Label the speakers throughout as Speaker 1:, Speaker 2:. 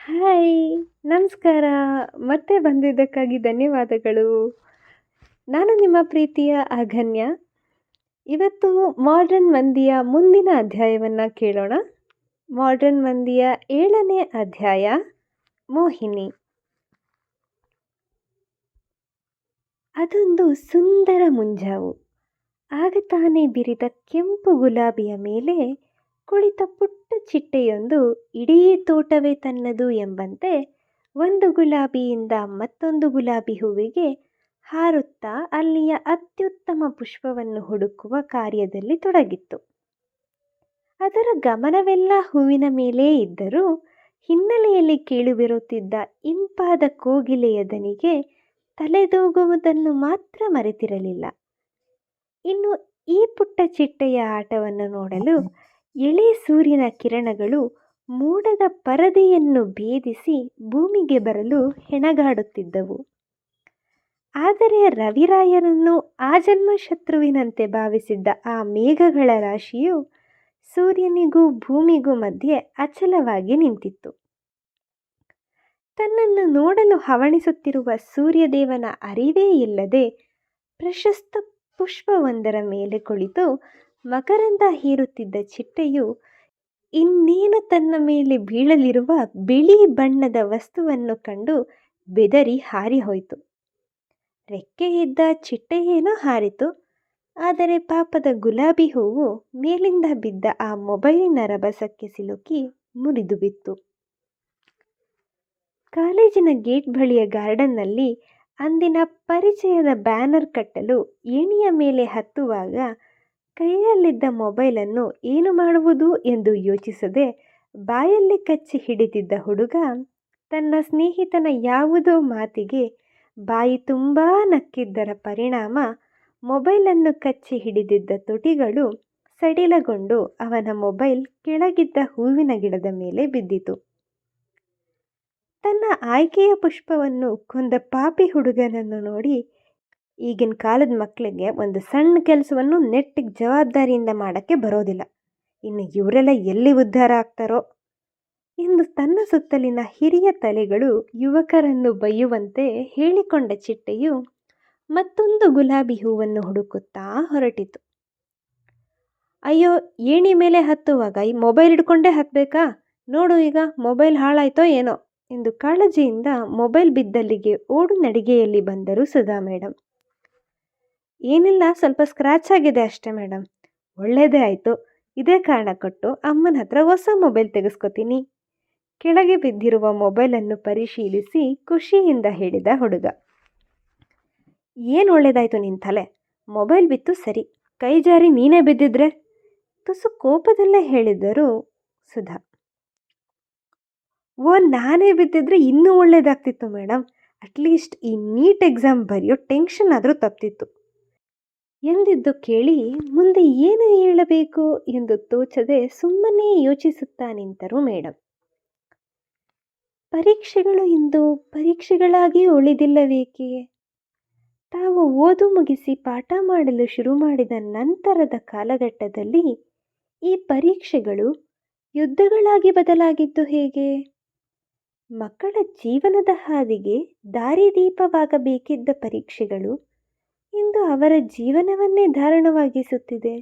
Speaker 1: Hi! ನಮಸ್ಕಾರ. ಮತ್ತೆ ಬಂದಿದ್ದಕ್ಕಾಗಿ ಧನ್ಯವಾದಗಳು. ನಾನು ನಿಮ್ಮ ಪ್ರೀತಿಯ ಅಗನ್ಯ. ಇವತ್ತು ಮಾಡರ್ನ್ ಮಂದಿಯ ಮುಂದಿನ ಅಧ್ಯಾಯವನ್ನು ಕೇಳೋಣ. ಮಾಡರ್ನ್ ಮಂದಿಯ 7ನೇ ಅಧ್ಯಾಯ ಮೋಹಿನಿ. ಅದೊಂದು ಸುಂದರ ಮುಂಜಾವು. ಆಗ ತಾನೇ ಬಿರಿದ ಕೆಂಪು ಗುಲಾಬಿಯ ಮೇಲೆ ಕುಳಿತ ಪುಟ್ಟ ಚಿಟ್ಟೆಯೊಂದು ಇಡೀ ತೋಟವೇ ತನ್ನದು ಎಂಬಂತೆ ಒಂದು ಗುಲಾಬಿಯಿಂದ ಮತ್ತೊಂದು ಗುಲಾಬಿ ಹೂವಿಗೆ ಹಾರುತ್ತಾ ಅಲ್ಲಿಯ ಅತ್ಯುತ್ತಮ ಪುಷ್ಪವನ್ನು ಹುಡುಕುವ ಕಾರ್ಯದಲ್ಲಿ ತೊಡಗಿತ್ತು. ಅದರ ಗಮನವೆಲ್ಲ ಹೂವಿನ ಮೇಲೇ ಇದ್ದರೂ ಹಿನ್ನೆಲೆಯಲ್ಲಿ ಕೇಳಿಬರುತ್ತಿದ್ದ ಇಂಪಾದ ಕೋಗಿಲೆಯ ದನಿಗೆ ತಲೆದೂಗುವುದನ್ನು ಮಾತ್ರ ಮರೆತಿರಲಿಲ್ಲ. ಇನ್ನು ಈ ಪುಟ್ಟ ಚಿಟ್ಟೆಯ ಆಟವನ್ನು ನೋಡಲು ಎಳೆ ಸೂರ್ಯನ ಕಿರಣಗಳು ಮೋಡದ ಪರದೆಯನ್ನು ಭೇದಿಸಿ ಭೂಮಿಗೆ ಬರಲು ಹೆಣಗಾಡುತ್ತಿದ್ದವು. ಆದರೆ ರವಿರಾಯರನ್ನು ಆಜನ್ಮ ಶತ್ರುವಿನಂತೆ ಭಾವಿಸಿದ್ದ ಆ ಮೇಘಗಳ ರಾಶಿಯು ಸೂರ್ಯನಿಗೂ ಭೂಮಿಗೂ ಮಧ್ಯೆ ಅಚಲವಾಗಿ ನಿಂತಿತ್ತು. ತನ್ನನ್ನು ನೋಡಲು ಹವಣಿಸುತ್ತಿರುವ ಸೂರ್ಯದೇವನ ಅರಿವೇ ಇಲ್ಲದೆ ಪ್ರಶಸ್ತ ಪುಷ್ಪವೊಂದರ ಮೇಲೆ ಕುಳಿತು ಮಕರಂದ ಹೀರುತ್ತಿದ್ದ ಚಿಟ್ಟೆಯು ಇನ್ನೇನು ತನ್ನ ಮೇಲೆ ಬೀಳಲಿರುವ ಬಿಳಿ ಬಣ್ಣದ ವಸ್ತುವನ್ನು ಕಂಡು ಬೆದರಿ ಹಾರಿಹೋಯಿತು. ರೆಕ್ಕೆ ಇದ್ದ ಚಿಟ್ಟೆಯೇನೋ ಹಾರಿತು. ಆದರೆ ಪಾಪದ ಗುಲಾಬಿ ಹೂವು ಮೇಲಿಂದ ಬಿದ್ದ ಆ ಮೊಬೈಲಿನ ರಭಸಕ್ಕೆ ಸಿಲುಕಿ ಮುರಿದು ಬಿತ್ತು. ಕಾಲೇಜಿನ ಗೇಟ್ ಬಳಿಯ ಗಾರ್ಡನ್ನಲ್ಲಿ ಅಂದಿನ ಪರಿಚಯದ ಬ್ಯಾನರ್ ಕಟ್ಟಲು ಏಣಿಯ ಮೇಲೆ ಹತ್ತುವಾಗ ಕೈಯಲ್ಲಿದ್ದ ಮೊಬೈಲನ್ನು ಏನು ಮಾಡುವುದು ಎಂದು ಯೋಚಿಸದೆ ಬಾಯಲ್ಲಿ ಕಚ್ಚಿ ಹಿಡಿದಿದ್ದ ಹುಡುಗ ತನ್ನ ಸ್ನೇಹಿತನ ಯಾವುದೋ ಮಾತಿಗೆ ಬಾಯಿ ತುಂಬ ನಕ್ಕಿದ್ದರ ಪರಿಣಾಮ ಮೊಬೈಲನ್ನು ಕಚ್ಚಿ ಹಿಡಿದಿದ್ದ ತುಟಿಗಳು ಸಡಿಲಗೊಂಡು ಅವನ ಮೊಬೈಲ್ ಕೆಳಗಿದ್ದ ಹೂವಿನ ಗಿಡದ ಮೇಲೆ ಬಿದ್ದಿತು. ತನ್ನ ಆಯ್ಕೆಯ ಪುಷ್ಪವನ್ನು ಕೊಂದ ಪಾಪಿ ಹುಡುಗನನ್ನು ನೋಡಿ ಈಗಿನ ಕಾಲದ ಮಕ್ಕಳಿಗೆ ಒಂದು ಸಣ್ಣ ಕೆಲಸವನ್ನು ನೆಟ್ಟಿಗೆ ಜವಾಬ್ದಾರಿಯಿಂದ ಮಾಡೋಕ್ಕೆ ಬರೋದಿಲ್ಲ, ಇನ್ನು ಇವರೆಲ್ಲ ಎಲ್ಲಿ ಉದ್ಧಾರ ಆಗ್ತಾರೋ ಎಂದು ತನ್ನ ಸುತ್ತಲಿನ ಹಿರಿಯ ತಲೆಗಳು ಯುವಕರನ್ನು ಬೈಯುವಂತೆ ಹೇಳಿಕೊಂಡ ಚಿಟ್ಟೆಯು ಮತ್ತೊಂದು ಗುಲಾಬಿ ಹೂವನ್ನು ಹುಡುಕುತ್ತಾ ಹೊರಟಿತು. ಅಯ್ಯೋ, ಏಣಿ ಮೇಲೆ ಹತ್ತುವಾಗ ಈ ಮೊಬೈಲ್ ಹಿಡ್ಕೊಂಡೇ ಹತ್ತಬೇಕಾ? ನೋಡು, ಈಗ ಮೊಬೈಲ್ ಹಾಳಾಯ್ತೋ ಏನೋ ಎಂದು ಕಾಳಜಿಯಿಂದ ಮೊಬೈಲ್ ಬಿದ್ದಲ್ಲಿಗೆ ಓಡು ನಡಿಗೆಯಲ್ಲಿ ಬಂದರು ಸುಧಾ ಮೇಡಮ್. ಏನಿಲ್ಲ, ಸ್ವಲ್ಪ ಸ್ಕ್ರ್ಯಾಚ್ ಆಗಿದೆ ಅಷ್ಟೇ ಮೇಡಮ್. ಒಳ್ಳೆಯದೇ ಆಯಿತು, ಇದೇ ಕಾರಣ ಕೊಟ್ಟು ಅಮ್ಮನ ಹತ್ರ ಹೊಸ ಮೊಬೈಲ್ ತೆಗೆಸ್ಕೊತೀನಿ. ಕೆಳಗೆ ಬಿದ್ದಿರುವ ಮೊಬೈಲನ್ನು ಪರಿಶೀಲಿಸಿ ಖುಷಿಯಿಂದ ಹೇಳಿದ ಹುಡುಗ. ಏನು ಒಳ್ಳೇದಾಯಿತು ನಿನ್ನ ತಲೆ, ಮೊಬೈಲ್ ಬಿತ್ತು ಸರಿ, ಕೈ ಜಾರಿ ನೀನೇ ಬಿದ್ದಿದ್ರೆ ತುಸು ಕೋಪದಲ್ಲೇ ಹೇಳಿದರು ಸುಧಾ. ಓ, ನಾನೇ ಬಿದ್ದಿದ್ರೆ ಇನ್ನೂ ಒಳ್ಳೇದಾಗ್ತಿತ್ತು ಮೇಡಮ್. ಅಟ್ಲೀಸ್ಟ್ ಈ ನೀಟ್ ಎಕ್ಸಾಮ್ ಬರೆಯೋ ಟೆನ್ಷನ್ ಆದರೂ ತಪ್ತಿತ್ತು ಎಂದಿದ್ದು ಕೇಳಿ ಮುಂದೆ ಏನು ಹೇಳಬೇಕು ಎಂದು ತೋಚದೆ ಸುಮ್ಮನೆ ಯೋಚಿಸುತ್ತಾ ನಿಂತರು ಮೇಡಮ್. ಪರೀಕ್ಷೆಗಳು ಇಂದು ಪರೀಕ್ಷೆಗಳಾಗಿ ಉಳಿದಿಲ್ಲವೇಕೆ? ತಾವು ಓದು ಮುಗಿಸಿ ಪಾಠ ಮಾಡಲು ಶುರು ಮಾಡಿದ ನಂತರದ ಕಾಲಘಟ್ಟದಲ್ಲಿ ಈ ಪರೀಕ್ಷೆಗಳು ಯುದ್ಧಗಳಾಗಿ ಬದಲಾಗಿದ್ದು ಹೇಗೆ? ಮಕ್ಕಳ ಜೀವನದ ಹಾದಿಗೆ ದಾರಿದೀಪವಾಗಬೇಕಿದ್ದ ಪರೀಕ್ಷೆಗಳು ಇಂದು ಅವರ ಜೀವನವನ್ನೇ ದಾರುಣವಾಗಿಸುತ್ತಿದೆ.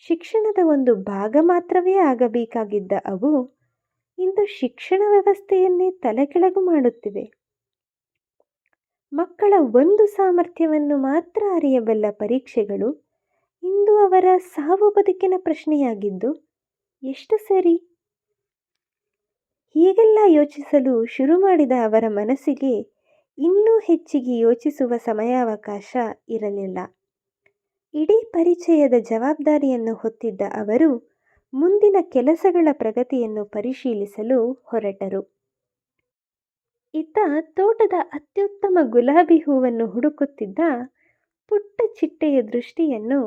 Speaker 1: ಶಿಕ್ಷಣದ ಒಂದು ಭಾಗ ಮಾತ್ರವೇ ಆಗಬೇಕಾಗಿದ್ದ ಅವು ಇಂದು ಶಿಕ್ಷಣ ವ್ಯವಸ್ಥೆಯನ್ನೇ ತಲೆಕೆಳಗು ಮಾಡುತ್ತಿವೆ. ಮಕ್ಕಳ ಒಂದು ಸಾಮರ್ಥ್ಯವನ್ನು ಮಾತ್ರ ಅರಿಯಬಲ್ಲ ಪರೀಕ್ಷೆಗಳು ಇಂದು ಅವರ ಸಾವು ಬದುಕಿನ ಪ್ರಶ್ನೆಯಾಗಿದ್ದು ಎಷ್ಟು ಸರಿ? ಹೀಗೆಲ್ಲ ಯೋಚಿಸಲು ಶುರು ಮಾಡಿದ ಅವರ ಮನಸ್ಸಿಗೆ ಇನ್ನೂ ಹೆಚ್ಚಿಗೆ ಯೋಚಿಸುವ ಸಮಯಾವಕಾಶ ಇರಲಿಲ್ಲ. ಇಡೀ ಪರಿಚಯದ ಜವಾಬ್ದಾರಿಯನ್ನು ಹೊತ್ತಿದ್ದ ಅವರು ಮುಂದಿನ ಕೆಲಸಗಳ ಪ್ರಗತಿಯನ್ನು ಪರಿಶೀಲಿಸಲು ಹೊರಟರು. ಇತ್ತ ತೋಟದ ಅತ್ಯುತ್ತಮ ಗುಲಾಬಿ ಹೂವನ್ನು ಹುಡುಕುತ್ತಿದ್ದ ಪುಟ್ಟ ಚಿಟ್ಟೆಯ ದೃಷ್ಟಿಯನ್ನು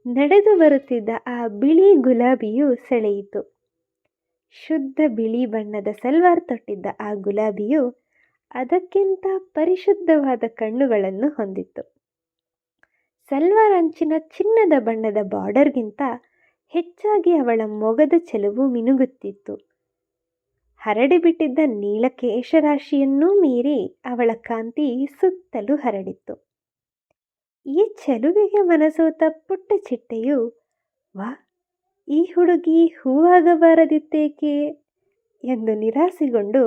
Speaker 1: ನಡೆದು ಬರುತ್ತಿದ್ದ ಆ ಬಿಳಿ ಗುಲಾಬಿಯು ಸೆಳೆಯಿತು. ಶುದ್ಧ ಬಿಳಿ ಬಣ್ಣದ ಸಲ್ವಾರ್ ತೊಟ್ಟಿದ್ದ ಆ ಗುಲಾಬಿಯು ಅದಕ್ಕಿಂತ ಪರಿಶುದ್ಧವಾದ ಕಣ್ಣುಗಳನ್ನು ಹೊಂದಿತ್ತು. ಸಲ್ವಾರ್ ಅಂಚಿನ ಚಿನ್ನದ ಬಣ್ಣದ ಬಾರ್ಡರ್ಗಿಂತ ಹೆಚ್ಚಾಗಿ ಅವಳ ಮೊಗದ ಚೆಲುವು ಮಿನುಗುತ್ತಿತ್ತು. ಹರಡಿಬಿಟ್ಟಿದ್ದ ನೀಲಕೇಶರಾಶಿಯನ್ನೂ ಮೀರಿ ಅವಳ ಕಾಂತಿ ಸುತ್ತಲೂ ಹರಡಿತ್ತು. ಈ ಚೆಲುವೆಗೆ ಮನಸೋತ ಪುಟ್ಟ ಚಿಟ್ಟೆಯು, ವಾ, ಈ ಹುಡುಗಿ ಹೂವಾಗಬಾರದಿತ್ತೇಕೆ ಎಂದು ನಿರಾಸೆಗೊಂಡು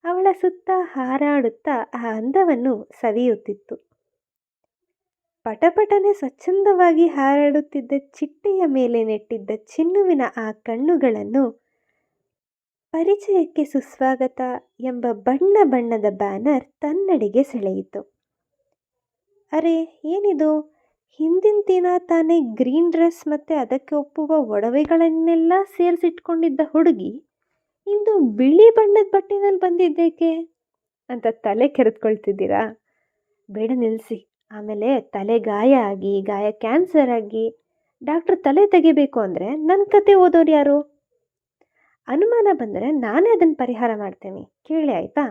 Speaker 1: ಅವಳ ಸುತ್ತ ಹಾರಾಡುತ್ತಾ ಆ ಅಂದವನ್ನು ಸವಿಯುತ್ತಿತ್ತು. ಪಟಪಟನೆ ಸ್ವಚ್ಛಂದವಾಗಿ ಹಾರಾಡುತ್ತಿದ್ದ ಚಿಟ್ಟೆಯ ಮೇಲೆ ನೆಟ್ಟಿದ್ದ ಚಿನ್ನುವಿನ ಆ ಕಣ್ಣುಗಳನ್ನು ಪರಿಚಯಕ್ಕೆ ಸುಸ್ವಾಗತ ಎಂಬ ಬಣ್ಣ ಬಣ್ಣದ ಬ್ಯಾನರ್ ತನ್ನಡೆಗೆ ಸೆಳೆಯಿತು. ಅರೆ, ಏನಿದು? ಹಿಂದಿನ ದಿನ ತಾನೇ ಗ್ರೀನ್ ಡ್ರೆಸ್ ಮತ್ತು ಅದಕ್ಕೆ ಒಪ್ಪುವ ಒಡವೆಗಳನ್ನೆಲ್ಲ ಸೇರಿಸಿಟ್ಕೊಂಡಿದ್ದ ಹುಡುಗಿ ಇಂದು ಬಿಳಿ ಬಣ್ಣದ ಬಟ್ಟೆನಲ್ಲಿ ಬಂದಿದ್ದೇಕೆ ಅಂತ ತಲೆ ಕೆರೆದುಕೊಳ್ತಿದ್ದೀರಾ? ಬೇಡ, ನಿಲ್ಲಿಸಿ. ಆಮೇಲೆ ತಲೆ ಗಾಯ ಕ್ಯಾನ್ಸರ್ ಆಗಿ ಡಾಕ್ಟ್ರ್ ತಲೆ ತೆಗಿಬೇಕು ಅಂದರೆ ನನ್ನ ಕತೆ ಓದೋರು ಯಾರು? ಅನುಮಾನ ಬಂದರೆ ನಾನೇ ಅದನ್ನು ಪರಿಹಾರ ಮಾಡ್ತೇನೆ, ಕೇಳಿ ಆಯಿತಾ?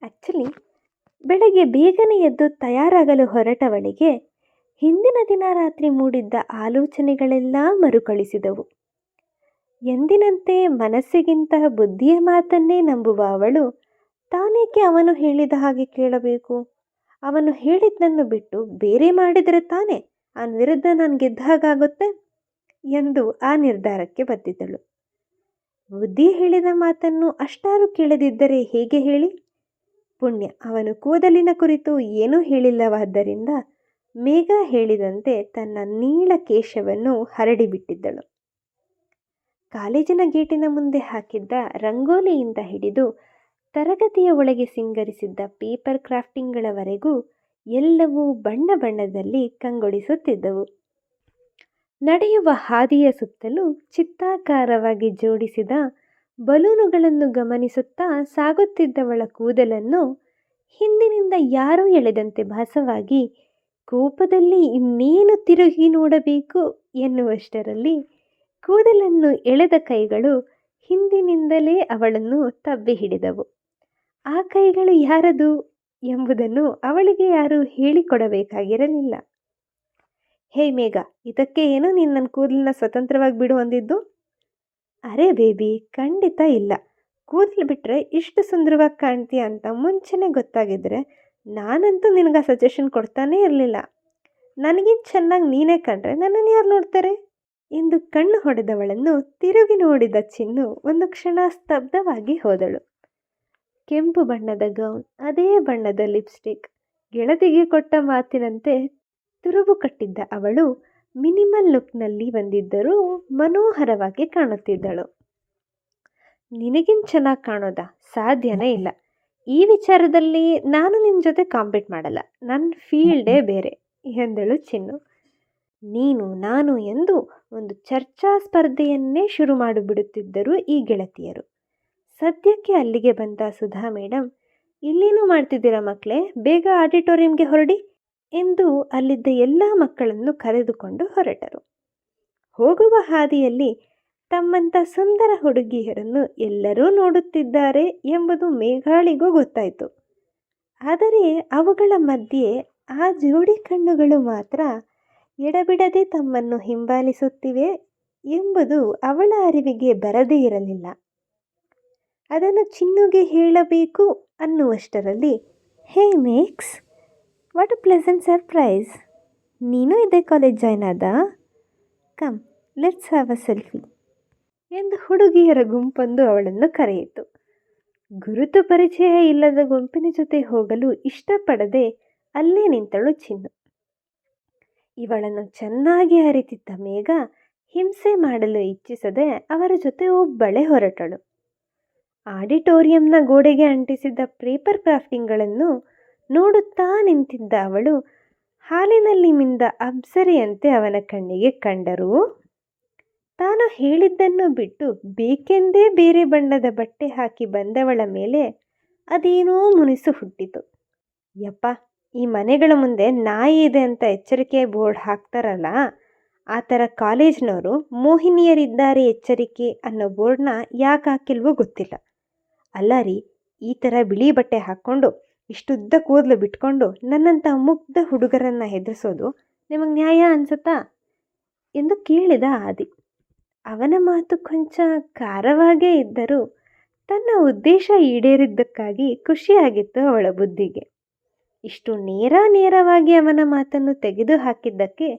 Speaker 1: ಆ್ಯಕ್ಚುಲಿ ಬೆಳಗ್ಗೆ ಬೇಗನೆ ಎದ್ದು ತಯಾರಾಗಲು ಹೊರಟವಳಿಗೆ ಹಿಂದಿನ ದಿನ ರಾತ್ರಿ ಮೂಡಿದ್ದ ಆಲೋಚನೆಗಳೆಲ್ಲ ಮರುಕಳಿಸಿದವು. ಎಂದಿನಂತೆ ಮನಸ್ಸಿಗಿಂತ ಬುದ್ಧಿಯ ಮಾತನ್ನೇ ನಂಬುವ ಅವಳು ತಾನೇಕೆ ಅವನು ಹೇಳಿದ ಹಾಗೆ ಕೇಳಬೇಕು? ಅವನು ಹೇಳಿದ್ದನ್ನು ಬಿಟ್ಟು ಬೇರೆ ಮಾಡಿದರೆ ತಾನೇ ಅವನ ವಿರುದ್ಧ ನಾನು ಗೆದ್ದ ಹಾಗಾಗುತ್ತೆ ಎಂದು ಆ ನಿರ್ಧಾರಕ್ಕೆ ಬಂದಿದ್ದಳು. ಬುದ್ಧಿ ಹೇಳಿದ ಮಾತನ್ನು ಅಷ್ಟಾರು ಕೇಳದಿದ್ದರೆ ಹೇಗೆ ಹೇಳಿ? ಪುಣ್ಯ, ಅವನು ಕೂದಲಿನ ಕುರಿತು ಏನೂ ಹೇಳಿಲ್ಲವಾದ್ದರಿಂದ ಮೇಘ ಹೇಳಿದಂತೆ ತನ್ನ ನೀಳ ಕೇಶವನ್ನು ಹರಡಿಬಿಟ್ಟಿದ್ದಳು. ಕಾಲೇಜಿನ ಗೇಟಿನ ಮುಂದೆ ಹಾಕಿದ್ದ ರಂಗೋಲಿಯಿಂದ ಹಿಡಿದು ತರಗತಿಯ ಒಳಗೆ ಸಿಂಗರಿಸಿದ್ದ ಪೇಪರ್ ಕ್ರಾಫ್ಟಿಂಗ್ಗಳವರೆಗೂ ಎಲ್ಲವೂ ಬಣ್ಣ ಬಣ್ಣದಲ್ಲಿ ಕಂಗೊಳಿಸುತ್ತಿದ್ದವು. ನಡೆಯುವ ಹಾದಿಯ ಸುತ್ತಲೂ ಚಿತ್ತಾಕಾರವಾಗಿ ಜೋಡಿಸಿದ ಬಲೂನುಗಳನ್ನು ಗಮನಿಸುತ್ತಾ ಸಾಗುತ್ತಿದ್ದವಳ ಕೂದಲನ್ನು ಹಿಂದಿನಿಂದ ಯಾರೋ ಎಳೆದಂತೆ ಭಾಸವಾಗಿ ಕೋಪದಲ್ಲಿ ಇನ್ನೇನು ತಿರುಗಿ ನೋಡಬೇಕು ಎನ್ನುವಷ್ಟರಲ್ಲಿ ಕೂದಲನ್ನು ಎಳೆದ ಕೈಗಳು ಹಿಂದಿನಿಂದಲೇ ಅವಳನ್ನು ತಬ್ಬಿ ಹಿಡಿದವು. ಆ ಕೈಗಳು ಯಾರದು ಎಂಬುದನ್ನು ಅವಳಿಗೆ ಯಾರೂ ಹೇಳಿಕೊಡಬೇಕಾಗಿರಲಿಲ್ಲ. ಹೇ ಮೇಘ, ಇದಕ್ಕೆ ಏನು ನೀನು ನನ್ನ ಕೂದಲನ್ನ ಸ್ವತಂತ್ರವಾಗಿ ಬಿಡು ಅಂದಿದ್ದು? ಅರೆ ಬೇಬಿ, ಖಂಡಿತ ಇಲ್ಲ. ಕೂದಲು ಬಿಟ್ಟರೆ ಇಷ್ಟು ಸುಂದರವಾಗಿ ಕಾಣ್ತೀಯ ಅಂತ ಮುಂಚೆನೇ ಗೊತ್ತಾಗಿದ್ದರೆ ನಾನಂತೂ ನಿನಗೆ ಸಜೆಷನ್ ಕೊಡ್ತಾನೇ ಇರಲಿಲ್ಲ. ನನಗಿಂತ ಚೆನ್ನಾಗಿ ನೀನೇ ಕಂಡ್ರೆ ನನ್ನನ್ನು ಯಾರು ನೋಡ್ತಾರೆ ಎಂದು ಕಣ್ಣು ಹೊಡೆದವಳನ್ನು ತಿರುಗಿ ನೋಡಿದ ಚಿನ್ನು ಒಂದು ಕ್ಷಣ ಸ್ತಬ್ಧವಾಗಿ ಹೋದಳು. ಕೆಂಪು ಬಣ್ಣದ ಗೌನ್, ಅದೇ ಬಣ್ಣದ ಲಿಪ್ಸ್ಟಿಕ್, ಗೆಳತಿಗೆ ಕೊಟ್ಟ ಮಾತಿನಂತೆ ತುರುಬು ಕಟ್ಟಿದ್ದ ಅವಳು ಮಿನಿಮಲ್ ಲುಕ್ನಲ್ಲಿ ಬಂದಿದ್ದರೂ ಮನೋಹರವಾಗಿ ಕಾಣುತ್ತಿದ್ದಳು. ನಿನಗಿಂತ ಚೆನ್ನಾಗಿ ಕಾಣೋದಾ? ಸಾಧ್ಯನೇ ಇಲ್ಲ. ಈ ವಿಚಾರದಲ್ಲಿ ನಾನು ನಿನ್ನ ಜೊತೆ ಕಾಂಪೀಟ್ ಮಾಡಲ್ಲ. ನನ್ನ ಫೀಲ್ಡೇ ಬೇರೆ ಎಂದಳು ಚಿನ್ನು. ನೀನು ನಾನು ಎಂದು ಒಂದು ಚರ್ಚಾ ಸ್ಪರ್ಧೆಯನ್ನೇ ಶುರು ಮಾಡಿಬಿಡುತ್ತಿದ್ದರು ಈ ಗೆಳತಿಯರು. ಸದ್ಯಕ್ಕೆ ಅಲ್ಲಿಗೆ ಬಂದ ಸುಧಾ ಮೇಡಮ್, ಇಲ್ಲೇನೂ ಮಾಡ್ತಿದ್ದೀರಾ ಮಕ್ಕಳೇ, ಬೇಗ ಆಡಿಟೋರಿಯಂಗೆ ಹೊರಡಿ ಎಂದು ಅಲ್ಲಿದ್ದ ಎಲ್ಲ ಮಕ್ಕಳನ್ನು ಕರೆದುಕೊಂಡು ಹೊರಟರು. ಹೋಗುವ ಹಾದಿಯಲ್ಲಿ ತಮ್ಮಂಥ ಸುಂದರ ಹುಡುಗಿಯರನ್ನು ಎಲ್ಲರೂ ನೋಡುತ್ತಿದ್ದಾರೆ ಎಂಬುದು ಮೇಘಾಳಿಗೂ ಗೊತ್ತಾಯಿತು. ಆದರೆ ಅವುಗಳ ಮಧ್ಯೆ ಆ ಜೋಡಿ ಕಣ್ಣುಗಳು ಮಾತ್ರ ಎಡಬಿಡದೆ ತಮ್ಮನ್ನು ಹಿಂಬಾಲಿಸುತ್ತಿವೆ ಎಂಬುದು ಅವಳ ಅರಿವಿಗೆ ಬರದೇ ಇರಲಿಲ್ಲ. ಅದನ್ನು ಚಿನ್ನುಗೆ ಹೇಳಬೇಕು ಅನ್ನುವಷ್ಟರಲ್ಲಿ, hey Max, what a pleasant surprise, ನೀನು ಇದೇ ಕಾಲೇಜ್ ಜಾಯ್ನ್ ಆದ? Come, let's have a selfie ಎಂದು ಹುಡುಗಿಯರ ಗುಂಪೊಂದು ಅವಳನ್ನು ಕರೆಯಿತು. ಗುರುತು ಪರಿಚಯ ಇಲ್ಲದ ಗುಂಪಿನ ಜೊತೆ ಹೋಗಲು ಇಷ್ಟಪಡದೆ ಅಲ್ಲೇ ನಿಂತಳು ಚಿನ್ನು. ಇವಳನ್ನು ಚೆನ್ನಾಗಿ ಅರಿತಿದ್ದ ಮೇಘ ಹಿಂಸೆ ಮಾಡಲು ಇಚ್ಛಿಸದೆ ಅವರ ಜೊತೆ ಒಬ್ಬಳೇ ಹೊರಟಳು. ಆಡಿಟೋರಿಯಂನ ಗೋಡೆಗೆ ಅಂಟಿಸಿದ್ದ ಪೇಪರ್ ಕ್ರಾಫ್ಟಿಂಗ್ಗಳನ್ನು ನೋಡುತ್ತಾ ನಿಂತಿದ್ದ ಅವಳು ಹಾಲಿನಲ್ಲಿ ಮಿಂದ ಅಪ್ಸರೆಯಂತೆ ಅವನ ಕಣ್ಣಿಗೆ ಕಂಡರೂ ತಾನು ಹೇಳಿದ್ದನ್ನು ಬಿಟ್ಟು ಬೇಕೆಂದೇ ಬೇರೆ ಬಣ್ಣದ ಬಟ್ಟೆ ಹಾಕಿ ಬಂದವಳ ಮೇಲೆ ಅದೇನೋ ಮುನಿಸು ಹುಟ್ಟಿತು. ಯಪ್ಪ, ಈ ಮನೆಗಳ ಮುಂದೆ ನಾಯಿ ಇದೆ ಅಂತ ಎಚ್ಚರಿಕೆ ಬೋರ್ಡ್ ಹಾಕ್ತಾರಲ್ಲ, ಆ ಥರ ಕಾಲೇಜ್ನವರು ಮೋಹಿನಿಯರಿದ್ದಾರೆ ಎಚ್ಚರಿಕೆ ಅನ್ನೋ ಬೋರ್ಡ್ನ ಯಾಕೆ ಹಾಕಿಲ್ವೋ ಗೊತ್ತಿಲ್ಲ. ಅಲ್ಲ ರೀ, ಈ ಥರ ಬಿಳಿ ಬಟ್ಟೆ ಹಾಕ್ಕೊಂಡು ಇಷ್ಟುದ್ದ ಕೂದಲು ಬಿಟ್ಕೊಂಡು ನನ್ನಂಥ ಮುಗ್ಧ ಹುಡುಗರನ್ನು ಹೆದರಿಸೋದು ನಿಮಗೆ ನ್ಯಾಯ ಅನಿಸುತ್ತಾ ಎಂದು ಕೇಳಿದ ಆದಿ. ಅವನ ಮಾತು ಕೊಂಚ ಖಾರವಾಗೇ ಇದ್ದರೂ ತನ್ನ ಉದ್ದೇಶ ಈಡೇರಿದ್ದಕ್ಕಾಗಿ ಖುಷಿಯಾಗಿತ್ತು ಅವಳ ಬುದ್ಧಿಗೆ. ಇಷ್ಟು ನೇರವಾಗಿ ಅವನ ಮಾತನ್ನು ತೆಗೆದುಹಾಕಿದ್ದಕ್ಕೆ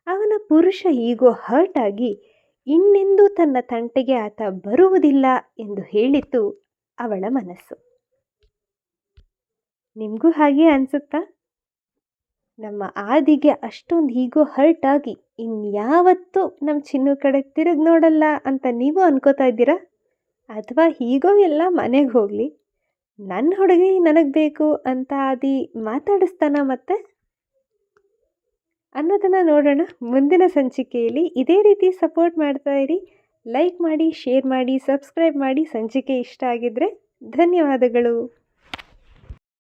Speaker 1: ಅವನ ಪುರುಷ ಈಗೋ ಹರ್ಟ್ ಆಗಿ ಇನ್ನೆಂದೂ ತನ್ನ ತಂಟೆಗೆ ಆತ ಬರುವುದಿಲ್ಲ ಎಂದು ಹೇಳಿತು ಅವಳ ಮನಸ್ಸು. ನಿಮಗೂ ಹಾಗೆ ಅನಿಸುತ್ತಾ? ನಮ್ಮ ಆದಿಗೆ ಅಷ್ಟೊಂದು ಈಗೋ ಹರ್ಟ್ ಆಗಿ ಇನ್ಯಾವತ್ತೂ ನಮ್ಮ ಚಿನ್ನು ಕಡೆ ತಿರುಗಿ ನೋಡಲ್ಲ ಅಂತ ನೀವು ಅನ್ಕೋತಾ ಇದ್ದೀರಾ? ಅಥವಾ ಹೀಗೋ ಎಲ್ಲ ಮನೆಗೆ ಹೋಗಲಿ, ನನ್ನ ಹುಡುಗಿ ನನಗೆ ಬೇಕು ಅಂತ ಆದಿ ಮಾತಾಡಿಸ್ತಾನ ಮತ್ತೆ ಅನ್ನೋದನ್ನು ನೋಡೋಣ ಮುಂದಿನ ಸಂಚಿಕೆಯಲ್ಲಿ. ಇದೇ ರೀತಿ ಸಪೋರ್ಟ್ ಮಾಡ್ತಾ ಇರಿ. ಲೈಕ್ ಮಾಡಿ, ಶೇರ್ ಮಾಡಿ, ಸಬ್ಸ್ಕ್ರೈಬ್ ಮಾಡಿ. ಸಂಚಿಕೆ ಇಷ್ಟ ಆಗಿದ್ದರೆ ಧನ್ಯವಾದಗಳು.